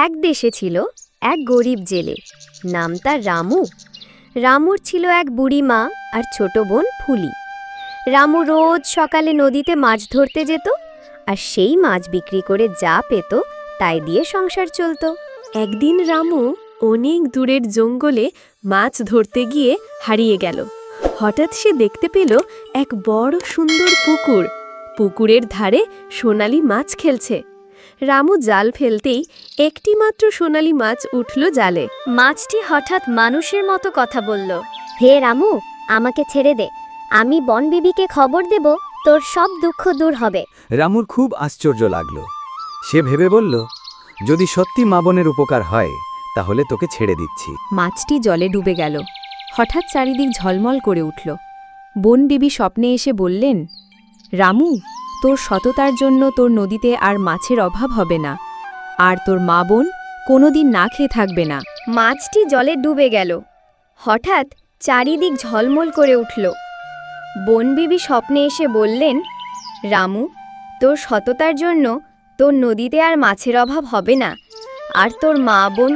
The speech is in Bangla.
এক দেশে ছিল এক গরিব জেলে, নাম তার রামু। রামুর ছিল এক বুড়ি মা আর ছোট বোন ফুলি। রামু রোজ সকালে নদীতে মাছ ধরতে যেত, আর সেই মাছ বিক্রি করে যা পেত তাই দিয়ে সংসার চলত। একদিন রামু অনেক দূরের জঙ্গলে মাছ ধরতে গিয়ে হারিয়ে গেল। হঠাৎ সে দেখতে পেল এক বড় সুন্দর পুকুর। পুকুরের ধারে সোনালি মাছ খেলছে। রামু জাল ফেলতেই একটি মাত্র সোনালি মাছ উঠল জালে। মাছটি হঠাৎ মানুষের মতো কথা বলল, হে রামু, আমাকে ছেড়ে দে, আমি বনবিবিকে খবর দেব, তোর সব দুঃখ দূর হবে। রামুর খুব আশ্চর্য লাগল। সে ভেবে বলল, যদি সত্যি মা বোনের উপকার হয় তাহলে তোকে ছেড়ে দিচ্ছি। মাছটি জলে ডুবে গেল। হঠাৎ চারিদিক ঝলমল করে উঠল। বনবিবি স্বপ্নে এসে বললেন, রামু, তোর সততার জন্য তোর নদীতে আর মাছের অভাব হবে না, আর তোর মা বোন কোনোদিন না খেয়ে থাকবে না। মাছটি জলে ডুবে গেল। হঠাৎ চারিদিক ঝলমল করে উঠল। বনবিবি স্বপ্নে এসে বললেন, রামু, তোর সততার জন্য তোর নদীতে আর মাছের অভাব হবে না, আর তোর মা বোন